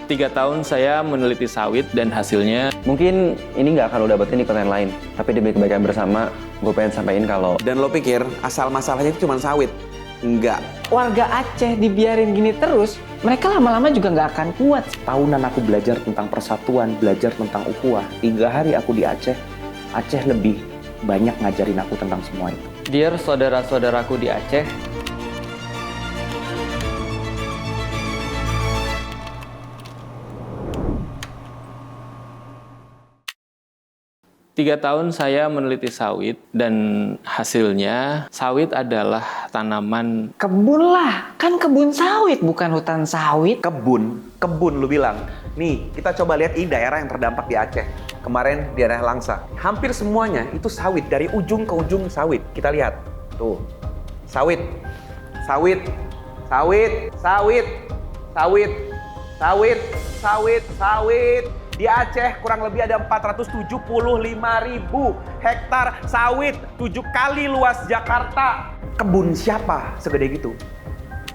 3 tahun saya meneliti sawit dan hasilnya. Mungkin ini nggak akan lo dapetin di konten lain, tapi demi kebaikan bersama, gue pengen sampaikan kalau... Dan lo pikir asal masalahnya itu cuma sawit? Enggak. Warga Aceh dibiarin gini terus, mereka lama-lama juga nggak akan kuat. Tahunan aku belajar tentang persatuan, belajar tentang ukhuwah. 3 hari aku di Aceh, Aceh lebih banyak ngajarin aku tentang semua itu. Dear saudara-saudaraku di Aceh, Tiga tahun saya meneliti sawit dan hasilnya sawit adalah tanaman. Kebun lah, kan kebun sawit bukan hutan sawit. Kebun lu bilang. Nih, kita coba lihat ini daerah yang terdampak di Aceh. Kemarin di daerah Langsa. Hampir semuanya itu sawit, dari ujung ke ujung sawit. Kita lihat. Tuh. Sawit. Sawit. Sawit. Sawit. Sawit. Sawit. Sawit. Sawit. Di Aceh kurang lebih ada 475.000 hektar sawit, 7 kali luas Jakarta. Kebun siapa segede gitu?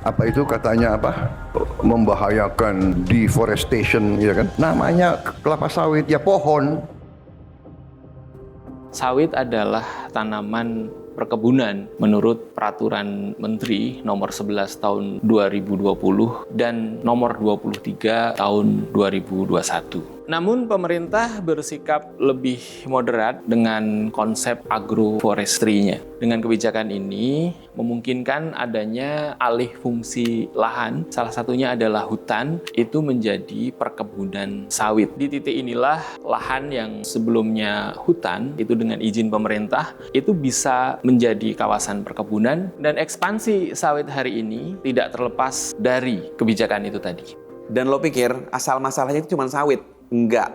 Apa itu katanya apa? Membahayakan deforestation, ya kan? Namanya kelapa sawit, ya pohon. Sawit adalah tanaman perkebunan menurut Peraturan Menteri Nomor 11 Tahun 2020 dan Nomor 23 Tahun 2021. Namun pemerintah bersikap lebih moderat dengan konsep agroforestry-nya. Dengan kebijakan ini memungkinkan adanya alih fungsi lahan, salah satunya adalah hutan, itu menjadi perkebunan sawit. Di titik inilah lahan yang sebelumnya hutan, itu dengan izin pemerintah, itu bisa menjadi kawasan perkebunan, dan ekspansi sawit hari ini tidak terlepas dari kebijakan itu tadi. Dan lo pikir asal masalahnya itu cuma sawit? Enggak.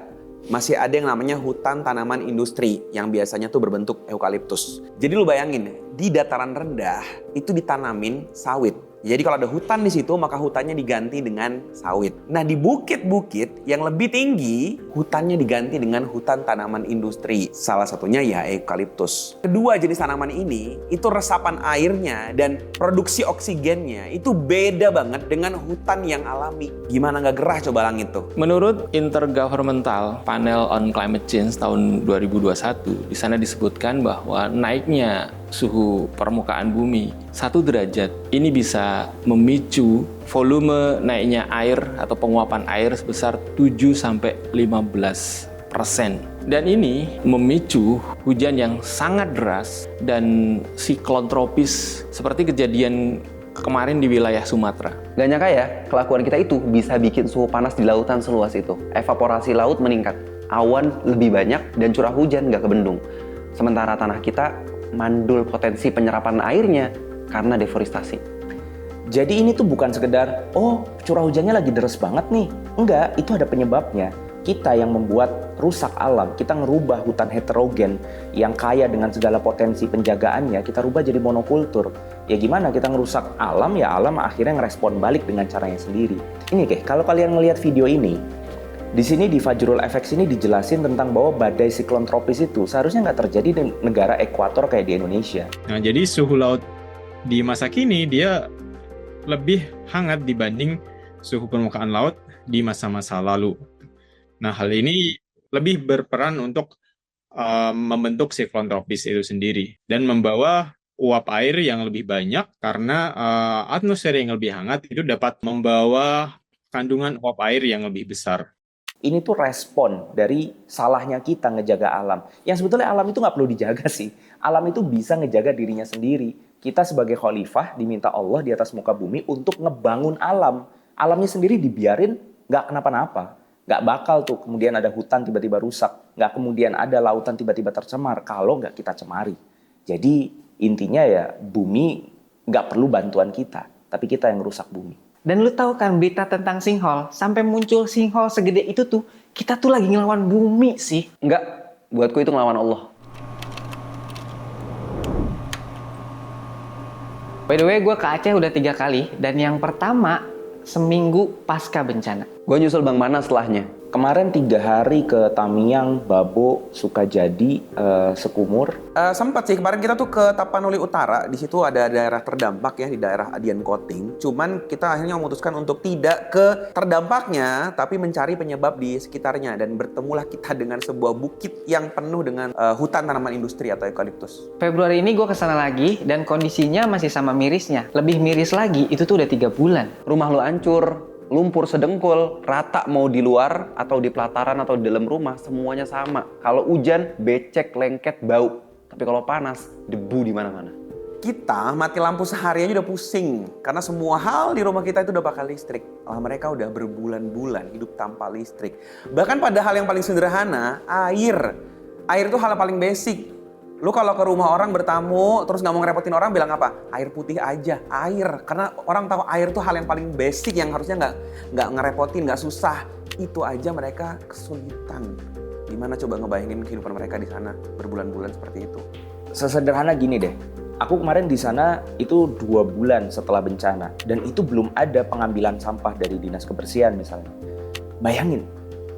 Masih ada yang namanya hutan tanaman industri yang biasanya tuh berbentuk eukaliptus. Jadi lu bayangin, di dataran rendah itu ditanamin sawit. Jadi kalau ada hutan di situ, maka hutannya diganti dengan sawit. Nah, di bukit-bukit yang lebih tinggi, hutannya diganti dengan hutan tanaman industri. Salah satunya ya eukaliptus. Kedua jenis tanaman ini, itu resapan airnya dan produksi oksigennya itu beda banget dengan hutan yang alami. Gimana nggak gerah coba langit tuh? Menurut Intergovernmental Panel on Climate Change tahun 2021, di sana disebutkan bahwa naiknya suhu permukaan bumi 1 derajat ini bisa memicu volume naiknya air atau penguapan air sebesar 7-15%. Dan ini memicu hujan yang sangat deras dan siklon tropis seperti kejadian kemarin di wilayah Sumatera. Gak nyangka ya, kelakuan kita itu bisa bikin suhu panas di lautan seluas itu. Evaporasi laut meningkat, awan lebih banyak, dan curah hujan gak kebendung. Sementara tanah kita mandul potensi penyerapan airnya karena deforestasi. Jadi ini tuh bukan sekedar, oh curah hujannya lagi deres banget nih. Enggak, itu ada penyebabnya. Kita yang membuat rusak alam, kita ngerubah hutan heterogen yang kaya dengan segala potensi penjagaannya, kita rubah jadi monokultur. Ya gimana kita ngerusak alam, ya alam akhirnya ngerespon balik dengan caranya sendiri. Ini kalau kalian ngelihat video ini, di sini di Fajrul FX ini dijelasin tentang bahwa badai siklon tropis itu seharusnya nggak terjadi di negara ekuator kayak di Indonesia. Nah, jadi suhu laut di masa kini dia lebih hangat dibanding suhu permukaan laut di masa-masa lalu. Nah, hal ini lebih berperan untuk membentuk siklon tropis itu sendiri dan membawa uap air yang lebih banyak karena atmosfer yang lebih hangat itu dapat membawa kandungan uap air yang lebih besar. Ini tuh respon dari salahnya kita ngejaga alam. Yang sebetulnya alam itu nggak perlu dijaga sih. Alam itu bisa ngejaga dirinya sendiri. Kita sebagai khalifah diminta Allah di atas muka bumi untuk ngebangun alam. Alamnya sendiri dibiarin nggak kenapa-napa. Nggak bakal tuh kemudian ada hutan tiba-tiba rusak. Nggak kemudian ada lautan tiba-tiba tercemar kalau nggak kita cemari. Jadi intinya ya bumi nggak perlu bantuan kita. Tapi kita yang rusak bumi. Dan lu tahu kan berita tentang sinkhole, sampai muncul sinkhole segede itu tuh, kita tuh lagi ngelawan bumi sih. Enggak, buatku itu ngelawan Allah. By the way, gue ke Aceh udah 3 kali, dan yang pertama seminggu pasca bencana. Gue nyusul Bang Mana setelahnya. Kemarin 3 hari ke Tamiang, Babo, Sukajadi, Sekumur. Sempat sih kemarin kita tuh ke Tapanuli Utara. Di situ ada daerah terdampak ya, di daerah Adian Koting. Cuman kita akhirnya memutuskan untuk tidak ke terdampaknya, tapi mencari penyebab di sekitarnya. Dan bertemulah kita dengan sebuah bukit yang penuh dengan hutan tanaman industri atau eukaliptus. Februari ini gue kesana lagi dan kondisinya masih sama mirisnya. Lebih miris lagi, itu tuh udah 3 bulan. Rumah lu hancur, lumpur sedengkul, rata mau di luar atau di pelataran atau di dalam rumah, semuanya sama. Kalau hujan, becek, lengket, bau. Tapi kalau panas, debu di mana-mana. Kita mati lampu sehari aja udah pusing. Karena semua hal di rumah kita itu udah pakai listrik. Mereka udah berbulan-bulan hidup tanpa listrik. Bahkan pada hal yang paling sederhana, air. Air itu hal yang paling basic. Lu kalau ke rumah orang bertamu, terus nggak mau ngerepotin orang, bilang apa? Air putih aja, air. Karena orang tahu air itu hal yang paling basic yang harusnya nggak ngerepotin, nggak susah. Itu aja mereka kesulitan. Gimana coba ngebayangin kehidupan mereka di sana berbulan-bulan seperti itu? Sesederhana gini deh, aku kemarin di sana itu 2 bulan setelah bencana. Dan itu belum ada pengambilan sampah dari Dinas Kebersihan misalnya. Bayangin,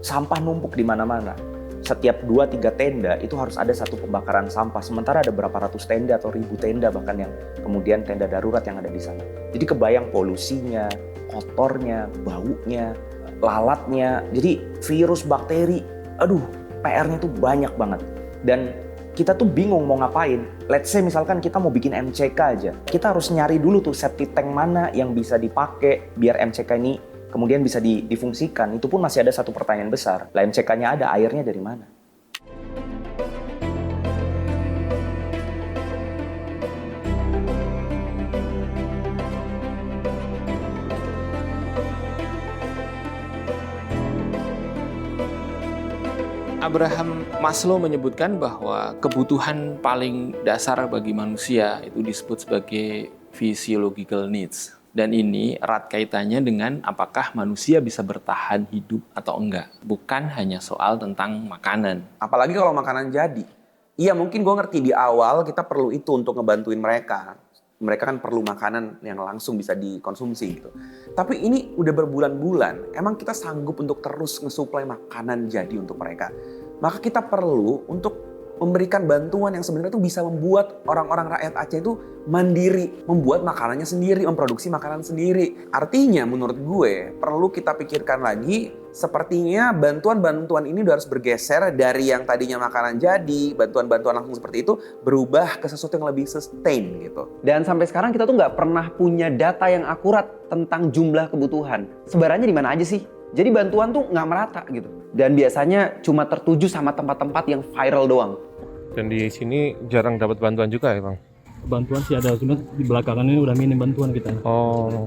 sampah numpuk di mana-mana. Setiap 2-3 tenda itu harus ada satu pembakaran sampah. Sementara ada berapa ratus tenda atau ribu tenda bahkan yang kemudian tenda darurat yang ada di sana. Jadi kebayang polusinya, kotornya, baunya, lalatnya. Jadi virus, bakteri, aduh PR-nya tuh banyak banget. Dan kita tuh bingung mau ngapain. Let's say misalkan kita mau bikin MCK aja. Kita harus nyari dulu tuh septic tank mana yang bisa dipakai biar MCK ini kemudian bisa difungsikan. Itu pun masih ada satu pertanyaan besar. Lah MCK-nya ada, airnya dari mana? Abraham Maslow menyebutkan bahwa kebutuhan paling dasar bagi manusia itu disebut sebagai physiological needs. Dan ini erat kaitannya dengan apakah manusia bisa bertahan hidup atau enggak. Bukan hanya soal tentang makanan. Apalagi kalau makanan jadi. Iya mungkin gue ngerti di awal kita perlu itu untuk ngebantuin mereka. Mereka kan perlu makanan yang langsung bisa dikonsumsi gitu. Tapi ini udah berbulan-bulan. Emang kita sanggup untuk terus ngesuplai makanan jadi untuk mereka. Maka kita perlu untuk memberikan bantuan yang sebenarnya itu bisa membuat orang-orang rakyat Aceh itu mandiri, membuat makanannya sendiri, memproduksi makanan sendiri. Artinya menurut gue perlu kita pikirkan lagi, sepertinya bantuan-bantuan ini udah harus bergeser dari yang tadinya makanan jadi, bantuan-bantuan langsung seperti itu, berubah ke sesuatu yang lebih sustain gitu. Dan sampai sekarang kita tuh nggak pernah punya data yang akurat tentang jumlah kebutuhan. Sebarannya di mana aja sih? Jadi bantuan tuh nggak merata gitu. Dan biasanya cuma tertuju sama tempat-tempat yang viral doang. Dan di sini jarang dapat bantuan juga ya Bang? Bantuan sih ada, cuma di belakangan ini udah minim bantuan kita. Oh.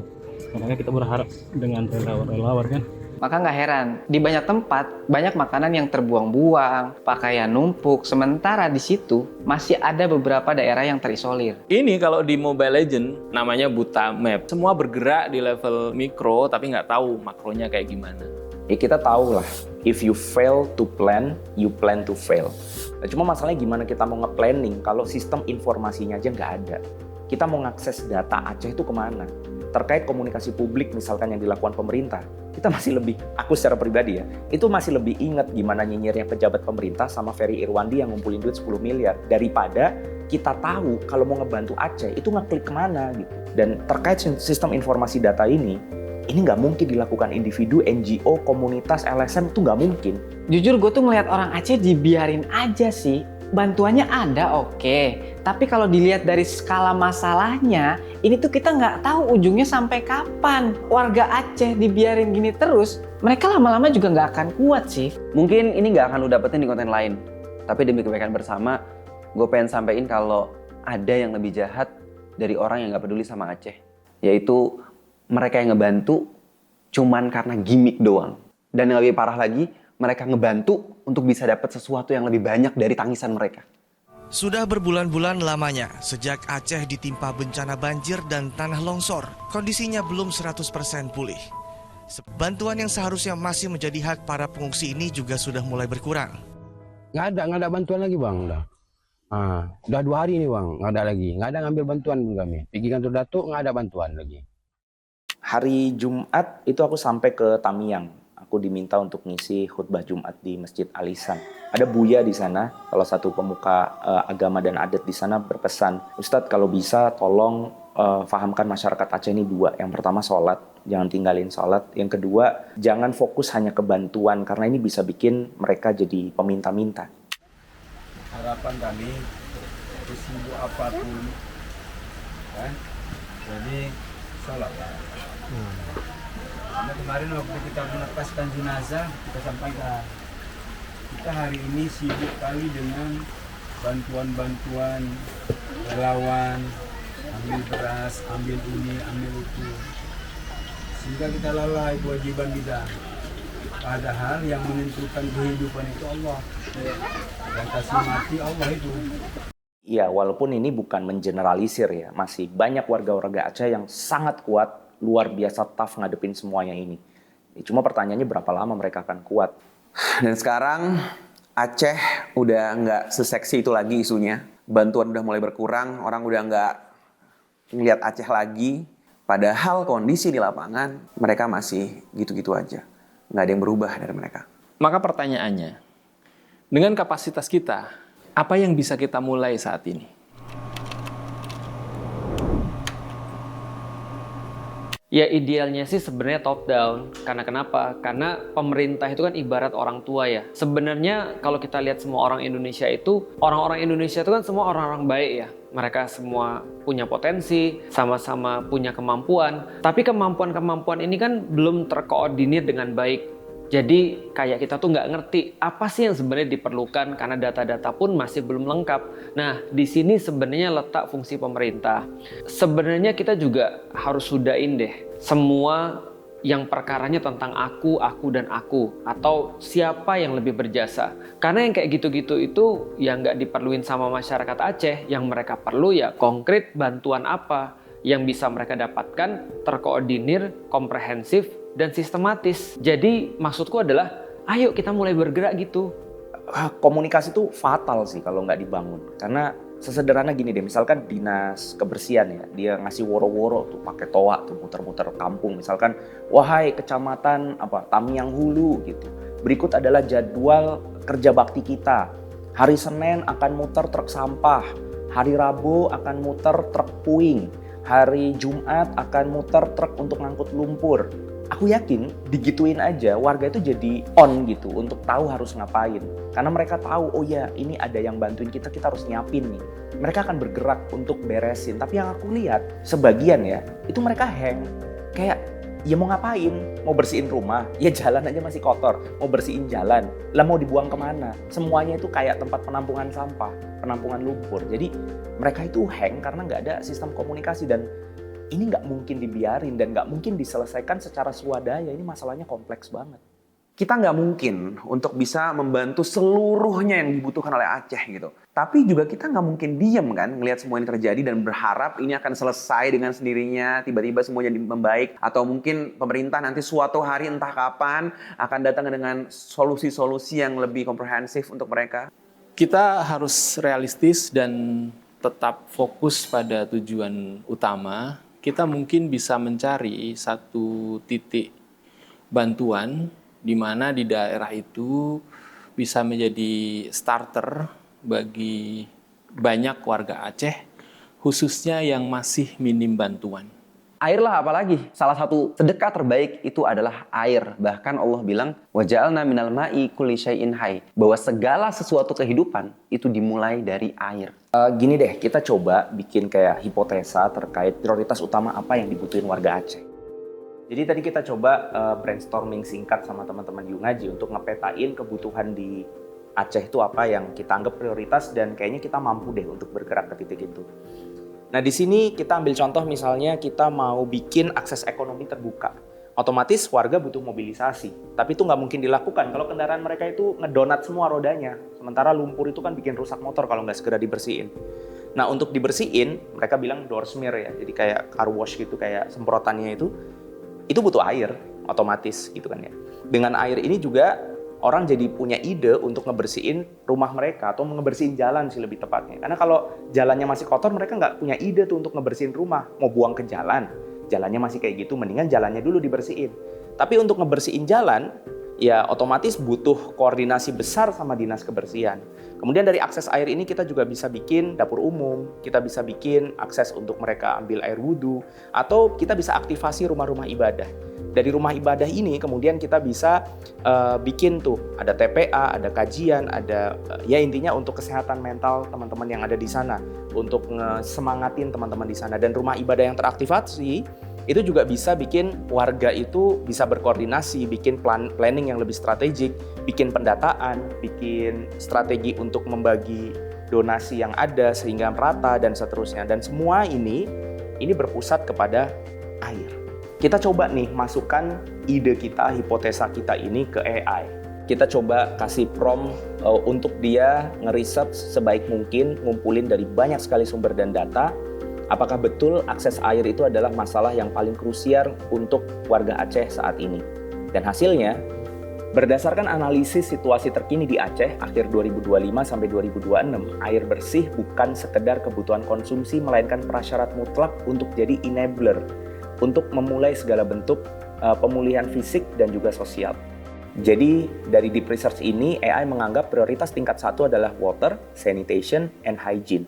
Makanya kita berharap dengan relawan-relawan kan. Maka nggak heran, di banyak tempat banyak makanan yang terbuang-buang, pakaian numpuk, sementara di situ masih ada beberapa daerah yang terisolir. Ini kalau di Mobile Legends namanya buta map. Semua bergerak di level mikro tapi nggak tahu makronya kayak gimana. Ya kita tahu lah, if you fail to plan, you plan to fail. Nah, cuma masalahnya gimana kita mau nge-planning kalau sistem informasinya aja nggak ada. Kita mau ngakses data Aceh itu kemana? Terkait komunikasi publik misalkan yang dilakukan pemerintah, kita masih lebih, aku secara pribadi ya, itu masih lebih ingat gimana nyinyirnya pejabat pemerintah sama Ferry Irwandi yang ngumpulin duit 10 miliar daripada kita tahu kalau mau ngebantu Aceh itu ngeklik kemana gitu. Dan terkait sistem informasi data ini nggak mungkin dilakukan individu, NGO, komunitas, LSM, itu nggak mungkin. Jujur gue tuh ngelihat orang Aceh dibiarin aja sih. Bantuannya ada oke. Tapi kalau dilihat dari skala masalahnya, ini tuh kita nggak tahu ujungnya sampai kapan. Warga Aceh dibiarin gini terus, mereka lama-lama juga nggak akan kuat sih. Mungkin ini nggak akan lu dapetin di konten lain. Tapi demi kebaikan bersama, gue pengen sampein kalau ada yang lebih jahat dari orang yang nggak peduli sama Aceh. Yaitu mereka yang ngebantu cuman karena gimmick doang. Dan yang lebih parah lagi, mereka ngebantu untuk bisa dapat sesuatu yang lebih banyak dari tangisan mereka. Sudah berbulan-bulan lamanya sejak Aceh ditimpa bencana banjir dan tanah longsor, kondisinya belum 100% pulih. Bantuan yang seharusnya masih menjadi hak para pengungsi ini juga sudah mulai berkurang. Nggak ada bantuan lagi Bang. Udah 2 hari ini Bang, nggak ada ngambil bantuan kami. Pergi kantor Datuk nggak ada bantuan lagi. Hari Jumat itu aku sampai ke Tamiang. aku diminta untuk ngisi khutbah Jumat di Masjid Al-Ihsan. Ada Buya di sana, salah satu pemuka agama dan adat di sana berpesan, Ustadz kalau bisa tolong fahamkan masyarakat Aceh ini 2. Yang pertama sholat, jangan tinggalin sholat. Yang kedua, jangan fokus hanya ke bantuan karena ini bisa bikin mereka jadi peminta-minta. Harapan kami, sesibuk apapun, kan? Jadi sholat. Karena kemarin waktu kita menepaskan jenazah, kita sampaikan kita hari ini sibuk kali dengan bantuan-bantuan relawan, ambil beras, ambil ini, ambil itu, sehingga kita lalai kewajiban kita. Padahal yang menentukan kehidupan itu Allah, yang kasih mati Allah itu. Ya, walaupun ini bukan mengeneralisir ya, masih banyak warga-warga Aceh yang sangat kuat, luar biasa tough ngadepin semuanya ini. Cuma pertanyaannya berapa lama mereka akan kuat. Dan sekarang Aceh udah nggak seseksi itu lagi isunya. Bantuan udah mulai berkurang, orang udah nggak ngeliat Aceh lagi. Padahal kondisi di lapangan mereka masih gitu-gitu aja. Nggak ada yang berubah dari mereka. Maka pertanyaannya, dengan kapasitas kita, apa yang bisa kita mulai saat ini? Ya idealnya sih sebenarnya top down. Karena kenapa? Karena pemerintah itu kan ibarat orang tua ya. Sebenarnya kalau kita lihat semua orang Indonesia itu, orang-orang Indonesia itu kan semua orang-orang baik ya. Mereka semua punya potensi, sama-sama punya kemampuan. Tapi kemampuan-kemampuan ini kan belum terkoordinir dengan baik. Jadi kayak kita tuh nggak ngerti apa sih yang sebenarnya diperlukan karena data-data pun masih belum lengkap. Nah di sini sebenarnya letak fungsi pemerintah. Sebenarnya kita juga harus sudahin deh semua yang perkaranya tentang aku dan aku, atau siapa yang lebih berjasa. Karena yang kayak gitu-gitu itu yang nggak diperluin sama masyarakat Aceh. Yang mereka perlu ya konkret bantuan apa yang bisa mereka dapatkan, terkoordinir, komprehensif, dan sistematis. Jadi maksudku adalah ayo kita mulai bergerak gitu. Komunikasi itu fatal sih kalau nggak dibangun. Karena sesederhana gini deh, misalkan dinas kebersihan ya, dia ngasih woro-woro tuh pakai toa tuh muter-muter kampung. Misalkan, wahai kecamatan Tamiang Hulu gitu. Berikut adalah jadwal kerja bakti kita. Hari Senin akan muter truk sampah, hari Rabu akan muter truk puing, hari Jumat akan muter truk untuk ngangkut lumpur. Aku yakin digituin aja warga itu jadi on gitu untuk tahu harus ngapain. Karena mereka tahu, oh ya ini ada yang bantuin kita harus nyiapin nih. Mereka akan bergerak untuk beresin. Tapi yang aku lihat sebagian ya, itu mereka hang. Kayak ya mau ngapain? Mau bersihin rumah? Ya jalan aja masih kotor. Mau bersihin jalan? Lah mau dibuang kemana? Semuanya itu kayak tempat penampungan sampah, penampungan lumpur. Jadi mereka itu hang karena nggak ada sistem komunikasi dan ini nggak mungkin dibiarin dan nggak mungkin diselesaikan secara swadaya. Ini masalahnya kompleks banget. Kita nggak mungkin untuk bisa membantu seluruhnya yang dibutuhkan oleh Aceh gitu. Tapi juga kita nggak mungkin diem kan ngelihat semua ini terjadi dan berharap ini akan selesai dengan sendirinya, tiba-tiba semuanya membaik. Atau mungkin pemerintah nanti suatu hari entah kapan akan datang dengan solusi-solusi yang lebih komprehensif untuk mereka. Kita harus realistis dan tetap fokus pada tujuan utama. Kita mungkin bisa mencari satu titik bantuan di mana di daerah itu bisa menjadi starter bagi banyak warga Aceh, khususnya yang masih minim bantuan. Air lah apalagi. Salah satu sedekah terbaik itu adalah air. Bahkan Allah bilang, waja'alna minal ma'i kulli syai'in hayy. Bahwa segala sesuatu kehidupan itu dimulai dari air. Gini deh, kita coba bikin kayak hipotesa terkait prioritas utama apa yang dibutuhin warga Aceh. Jadi tadi kita coba brainstorming singkat sama teman-teman Yungaji untuk ngepetain kebutuhan di Aceh itu apa yang kita anggap prioritas dan kayaknya kita mampu deh untuk bergerak ke titik itu. Nah di sini kita ambil contoh misalnya kita mau bikin akses ekonomi terbuka. Otomatis warga butuh mobilisasi. Tapi itu nggak mungkin dilakukan kalau kendaraan mereka itu ngedonat semua rodanya. Sementara lumpur itu kan bikin rusak motor kalau nggak segera dibersihin. Nah untuk dibersihin mereka bilang door smear ya. Jadi kayak car wash gitu, kayak semprotannya itu butuh air otomatis gitu kan ya. Dengan air ini juga orang jadi punya ide untuk ngebersihin rumah mereka atau ngebersihin jalan sih lebih tepatnya. Karena kalau jalannya masih kotor, mereka nggak punya ide tuh untuk ngebersihin rumah. Mau buang ke jalan, jalannya masih kayak gitu, mendingan jalannya dulu dibersihin. Tapi untuk ngebersihin jalan, ya otomatis butuh koordinasi besar sama dinas kebersihan. Kemudian dari akses air ini kita juga bisa bikin dapur umum, kita bisa bikin akses untuk mereka ambil air wudhu, atau kita bisa aktivasi rumah-rumah ibadah. Dari rumah ibadah ini kemudian kita bisa bikin tuh ada TPA, ada kajian, ada ya intinya untuk kesehatan mental teman-teman yang ada di sana, untuk semangatin teman-teman di sana. Dan rumah ibadah yang teraktivasi itu juga bisa bikin warga itu bisa berkoordinasi, bikin planning yang lebih strategik, bikin pendataan, bikin strategi untuk membagi donasi yang ada sehingga merata dan seterusnya. Dan semua ini berpusat kepada air. Kita coba nih masukkan ide kita, hipotesa kita ini ke AI. Kita coba kasih prompt untuk dia ngeriset sebaik mungkin, ngumpulin dari banyak sekali sumber dan data. Apakah betul akses air itu adalah masalah yang paling krusial untuk warga Aceh saat ini? Dan hasilnya, berdasarkan analisis situasi terkini di Aceh akhir 2025 sampai 2026, air bersih bukan sekedar kebutuhan konsumsi, melainkan prasyarat mutlak untuk jadi enabler, untuk memulai segala bentuk pemulihan fisik dan juga sosial. Jadi dari deep research ini, AI menganggap prioritas tingkat 1 adalah water, sanitation, and hygiene.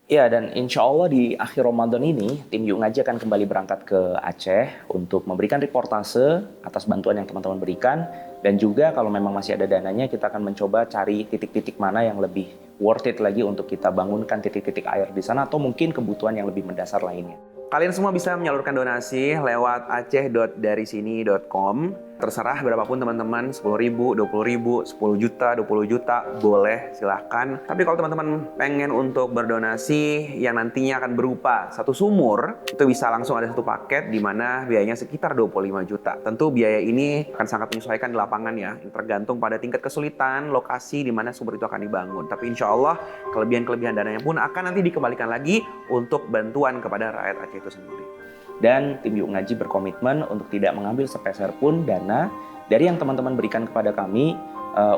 Ya, dan insya Allah di akhir Ramadan ini, tim Yuk Ngaji akan kembali berangkat ke Aceh untuk memberikan reportase atas bantuan yang teman-teman berikan. Dan juga kalau memang masih ada dananya, kita akan mencoba cari titik-titik mana yang lebih worth it lagi untuk kita bangunkan titik-titik air di sana, atau mungkin kebutuhan yang lebih mendasar lainnya. Kalian semua bisa menyalurkan donasi lewat aceh.darisini.com. Terserah berapapun teman-teman, 10.000, 20.000, 10 juta, 20 juta, boleh silahkan. Tapi kalau teman-teman pengen untuk berdonasi yang nantinya akan berupa satu sumur, itu bisa langsung ada satu paket di mana biayanya sekitar 25 juta. Tentu biaya ini akan sangat menyesuaikan di lapangan ya, tergantung pada tingkat kesulitan, lokasi di mana sumur itu akan dibangun. Tapi insya Allah kelebihan-kelebihan dananya pun akan nanti dikembalikan lagi untuk bantuan kepada rakyat Aceh itu sendiri. Dan tim Yuk Ngaji berkomitmen untuk tidak mengambil sepeser pun dana dari yang teman-teman berikan kepada kami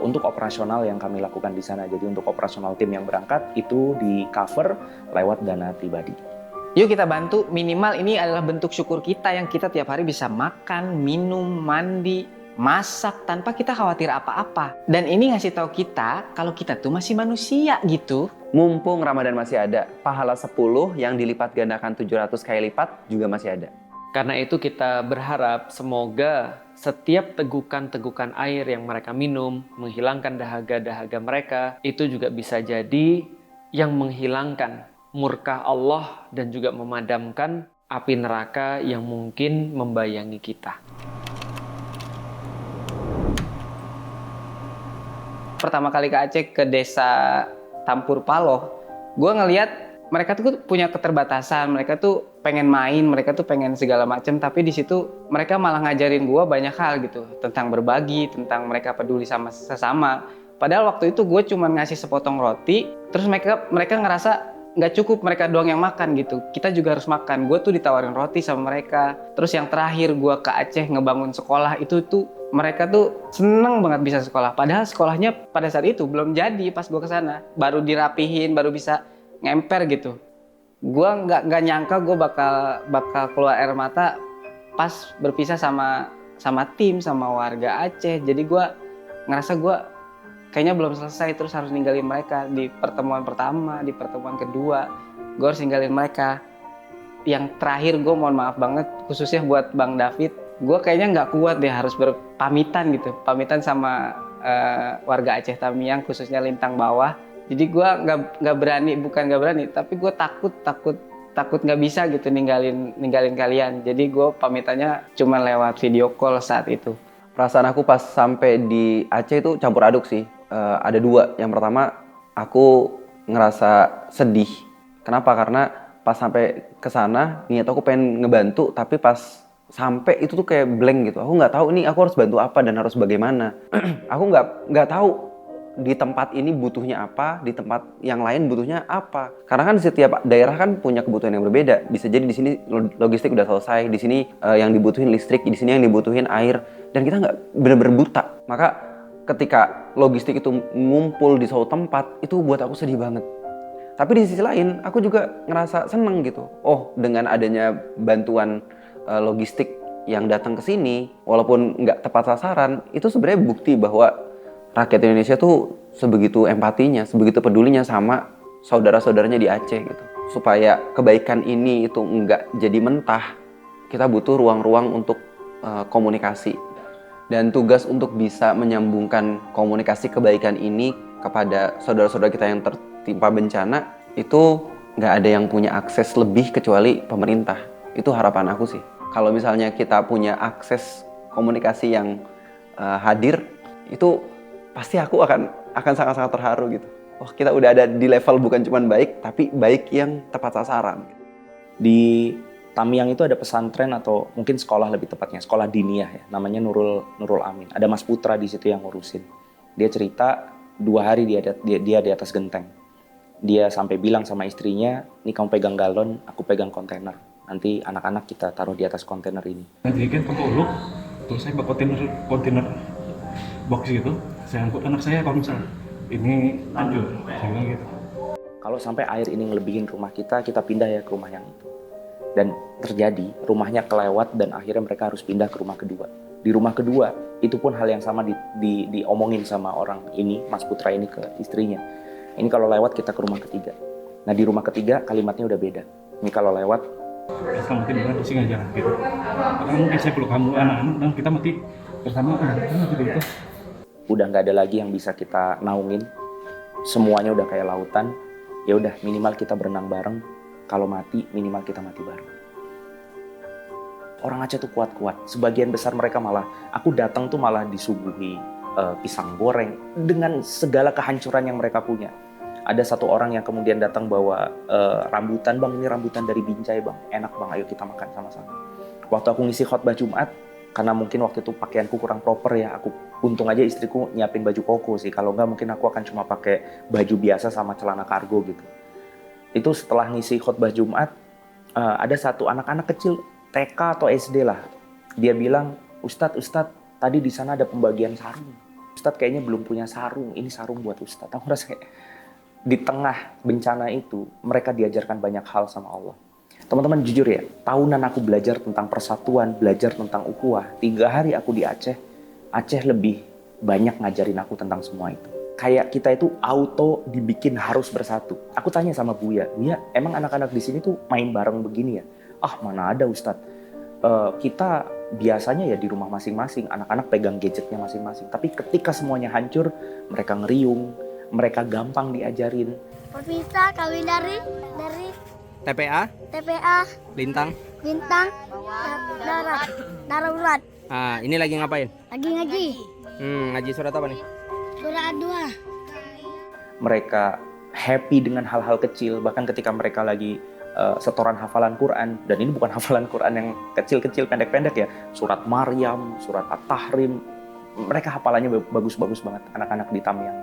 untuk operasional yang kami lakukan di sana. Jadi untuk operasional tim yang berangkat itu di cover lewat dana pribadi. Yuk kita bantu, minimal ini adalah bentuk syukur kita yang kita tiap hari bisa makan, minum, mandi, masak tanpa kita khawatir apa-apa. Dan ini ngasih tahu kita kalau kita tuh masih manusia gitu. Mumpung Ramadan masih ada, pahala 10 yang dilipat gandakan 700 kali lipat juga masih ada. Karena itu kita berharap semoga setiap tegukan-tegukan air yang mereka minum, menghilangkan dahaga-dahaga mereka, itu juga bisa jadi yang menghilangkan murka Allah dan juga memadamkan api neraka yang mungkin membayangi kita. Pertama kali ke Aceh, ke desa Tampur Paloh, gue ngeliat mereka tuh punya keterbatasan, mereka tuh pengen main, mereka tuh pengen segala macam, tapi di situ mereka malah ngajarin gue banyak hal gitu, tentang berbagi, tentang mereka peduli sama sesama. Padahal waktu itu gue cuma ngasih sepotong roti, terus mereka ngerasa nggak cukup mereka doang yang makan gitu, kita juga harus makan. Gue tuh ditawarin roti sama mereka. Terus yang terakhir gue ke Aceh ngebangun sekolah, itu tuh mereka tuh seneng banget bisa sekolah. Padahal sekolahnya pada saat itu belum jadi pas gue kesana, baru dirapihin, baru bisa ngemper gitu. Gue nggak nyangka gue bakal keluar air mata pas berpisah sama tim, sama warga Aceh. Jadi gue ngerasa gue kayaknya belum selesai, terus harus ninggalin mereka di pertemuan pertama, di pertemuan kedua. Gue harus ninggalin mereka. Yang terakhir gue mohon maaf banget, khususnya buat Bang David, gue kayaknya nggak kuat deh harus berpamitan gitu, pamitan sama warga Aceh Tamiang, khususnya Lintang Bawah. Jadi gue nggak berani, bukan nggak berani, tapi gue takut nggak bisa gitu ninggalin kalian. Jadi gue pamitannya cuma lewat video call saat itu. Perasaan aku pas sampai di Aceh itu campur aduk sih. Ada dua. Yang pertama, aku ngerasa sedih. Kenapa? Karena pas sampai ke sana niat aku pengen ngebantu, tapi pas sampai itu tuh kayak blank gitu. Aku nggak tahu ini aku harus bantu apa dan harus bagaimana. Aku nggak tahu di tempat ini butuhnya apa, di tempat yang lain butuhnya apa. Karena kan setiap daerah kan punya kebutuhan yang berbeda. Bisa jadi di sini logistik udah selesai, di sini yang dibutuhin listrik, di sini yang dibutuhin air, dan kita nggak benar-benar buta. Maka ketika logistik itu ngumpul di suatu tempat, itu buat aku sedih banget. Tapi di sisi lain, aku juga ngerasa seneng gitu. Oh, dengan adanya bantuan logistik yang datang ke sini, walaupun nggak tepat sasaran, itu sebenarnya bukti bahwa rakyat Indonesia tuh sebegitu empatinya, sebegitu pedulinya sama saudara-saudaranya di Aceh gitu. Supaya kebaikan ini itu nggak jadi mentah, kita butuh ruang-ruang untuk komunikasi. Dan tugas untuk bisa menyambungkan komunikasi kebaikan ini kepada saudara-saudara kita yang tertimpa bencana, itu nggak ada yang punya akses lebih kecuali pemerintah. Itu harapan aku sih. Kalau misalnya kita punya akses komunikasi yang hadir, itu pasti aku akan sangat-sangat terharu gitu. Wah, kita udah ada di level bukan cuma baik, tapi baik yang tepat sasaran. Di Tamiang itu ada pesantren atau mungkin sekolah lebih tepatnya, sekolah diniyah ya, namanya Nurul Amin. Ada Mas Putra di situ yang ngurusin. Dia cerita 2 hari dia di atas genteng. Dia sampai bilang sama istrinya, "Nih kamu pegang galon, aku pegang kontainer. Nanti anak-anak kita taruh di atas kontainer ini." Nanti kan ke Uluk, terus saya bawa kontainer box gitu, saya angkut anak saya kalau misalnya ini hancur, saya bilang gitu. Kalau sampai air ini ngelebihin rumah kita pindah ya ke rumah yang itu. Dan terjadi, rumahnya kelewat dan akhirnya mereka harus pindah ke rumah kedua. Di rumah kedua, itu pun hal yang sama diomongin sama orang ini, Mas Putra ini ke istrinya. Ini kalau lewat kita ke rumah ketiga. Nah di rumah ketiga kalimatnya udah beda. Ini kalau lewat, kita mati dengan pusing aja gitu. Karena mungkin saya peluk kamu anak-anak dan kita mati bersama gitu. Udah nggak ada lagi yang bisa kita naungin. Semuanya udah kayak lautan. Ya udah minimal kita berenang bareng. Kalau mati minimal kita mati bareng. Orang Aceh tuh kuat-kuat. Sebagian besar mereka malah, aku datang tuh malah disuguhi pisang goreng dengan segala kehancuran yang mereka punya. Ada satu orang yang kemudian datang bawa rambutan, "Bang, ini rambutan dari Binjai, Bang. Enak, Bang. Ayo kita makan sama-sama." Waktu aku ngisi khotbah Jumat, karena mungkin waktu itu pakaianku kurang proper ya, aku untung aja istriku nyiapin baju koko sih. Kalau enggak mungkin aku akan cuma pakai baju biasa sama celana kargo gitu. Itu setelah ngisi khotbah Jumat, ada satu anak-anak kecil TK atau SD lah. Dia bilang, Ustadz, tadi di sana ada pembagian sarung. Ustadz kayaknya belum punya sarung. Ini sarung buat Ustadz." Aku rasa kayak di tengah bencana itu mereka diajarkan banyak hal sama Allah. Teman-teman jujur ya, tahunan aku belajar tentang persatuan, belajar tentang ukhuwah. 3 hari aku di Aceh lebih banyak ngajarin aku tentang semua itu. Kayak kita itu auto dibikin harus bersatu. Aku tanya sama Buya, emang anak-anak di sini tuh main bareng begini ya? Ah, mana ada Ustadz. Kita biasanya ya di rumah masing-masing, anak-anak pegang gadgetnya masing-masing. Tapi ketika semuanya hancur, mereka ngeriung, mereka gampang diajarin. Perpisah kami dari TPA, Lintang, Darurat. Ah, ini lagi ngapain? Lagi ngaji. Ngaji surat apa nih? Surat 2. Mereka happy dengan hal-hal kecil, bahkan ketika mereka lagi setoran hafalan Quran, dan ini bukan hafalan Quran yang kecil-kecil, pendek-pendek ya, surat Maryam, surat At-Tahrim, mereka hafalannya bagus-bagus banget, anak-anak di Tamiang.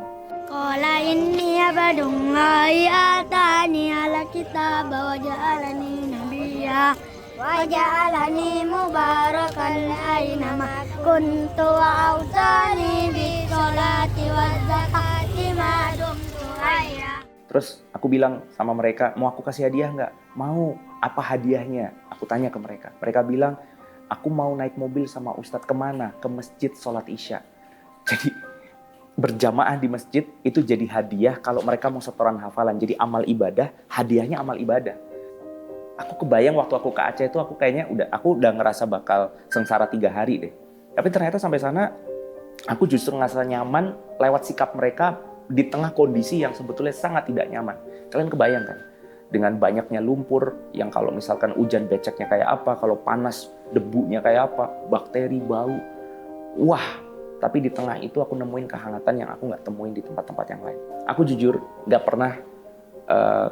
Qala inni abadungai atani ala kitab wa ja'alani nabiyya wa ja'alani mubarakan aynama kuntu wa awsani bi sholati wa zakati ma dumtu hayya. Terus aku bilang sama mereka, mau aku kasih hadiah nggak? Mau. Apa hadiahnya? Aku tanya ke mereka. Mereka bilang, aku mau naik mobil sama Ustadz kemana? Ke masjid sholat Isya. Jadi berjamaah di masjid itu jadi hadiah kalau mereka mau setoran hafalan. Jadi amal ibadah, hadiahnya amal ibadah. Aku kebayang waktu aku ke Aceh itu aku udah ngerasa bakal sengsara 3 hari deh. Tapi ternyata sampai sana aku justru ngerasa nyaman lewat sikap mereka di tengah kondisi yang sebetulnya sangat tidak nyaman. Kalian kebayang kan? Dengan banyaknya lumpur yang kalau misalkan hujan beceknya kayak apa, kalau panas debunya kayak apa, bakteri, bau. Wah, tapi di tengah itu aku nemuin kehangatan yang aku nggak temuin di tempat-tempat yang lain. Aku jujur nggak pernah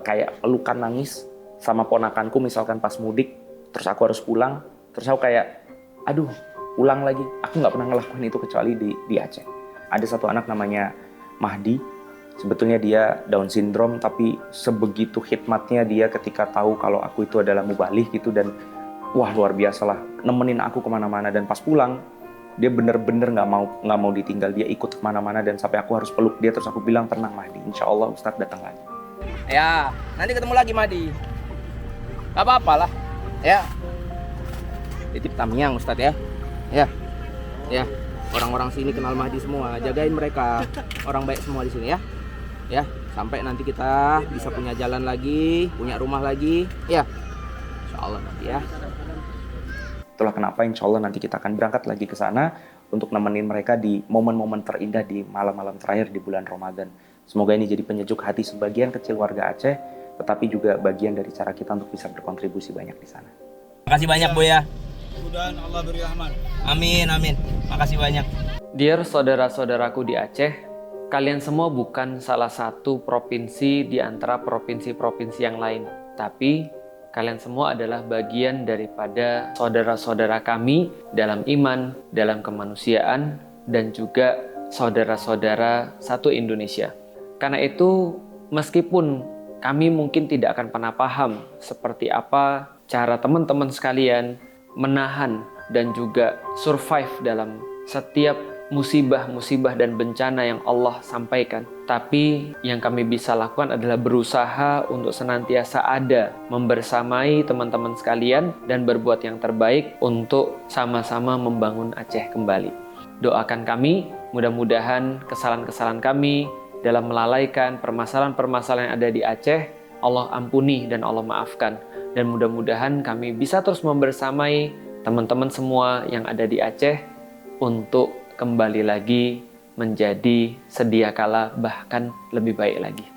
kayak pelukan nangis sama ponakanku misalkan pas mudik, terus aku harus pulang, terus aku kayak, aduh, pulang lagi. Aku nggak pernah ngelakuin itu kecuali di Aceh. Ada satu anak namanya Mahdi, sebetulnya dia Down syndrome, tapi sebegitu khidmatnya dia ketika tahu kalau aku itu adalah mubalih gitu, dan wah luar biasa lah, nemenin aku kemana-mana. Dan pas pulang, dia bener-bener nggak mau ditinggal, dia ikut kemana-mana, dan sampai aku harus peluk dia. Terus aku bilang, tenang Mahdi, insya Allah Ustadz datang lagi. Ya, nanti ketemu lagi Mahdi. Gak apa-apa lah. Ya. Titip Tamiang Ustadz ya. Ya. Orang-orang sini kenal Mahdi semua. Jagain mereka. Orang baik semua di sini ya. Ya, sampai nanti kita bisa punya jalan lagi, punya rumah lagi. Ya. Insyaallah nanti ya. Itulah kenapa insya Allah nanti kita akan berangkat lagi ke sana untuk nemenin mereka di momen-momen terindah di malam-malam terakhir di bulan Ramadan. Semoga ini jadi penyejuk hati sebagian kecil warga Aceh, tetapi juga bagian dari cara kita untuk bisa berkontribusi banyak di sana. Makasih banyak Bu ya. Mudah-mudahan Allah beri rahmat. Amin, amin. Makasih banyak. Dear saudara-saudaraku di Aceh, kalian semua bukan salah satu provinsi di antara provinsi-provinsi yang lain. Tapi kalian semua adalah bagian daripada saudara-saudara kami dalam iman, dalam kemanusiaan, dan juga saudara-saudara satu Indonesia. Karena itu, meskipun kami mungkin tidak akan pernah paham seperti apa cara teman-teman sekalian menahan dan juga survive dalam setiap musibah-musibah dan bencana yang Allah sampaikan. Tapi yang kami bisa lakukan adalah berusaha untuk senantiasa ada, membersamai teman-teman sekalian dan berbuat yang terbaik untuk sama-sama membangun Aceh kembali. Doakan kami, mudah-mudahan kesalahan-kesalahan kami dalam melalaikan permasalahan-permasalahan yang ada di Aceh, Allah ampuni dan Allah maafkan. Dan mudah-mudahan kami bisa terus membersamai teman-teman semua yang ada di Aceh untuk kembali lagi menjadi sedia kala bahkan lebih baik lagi.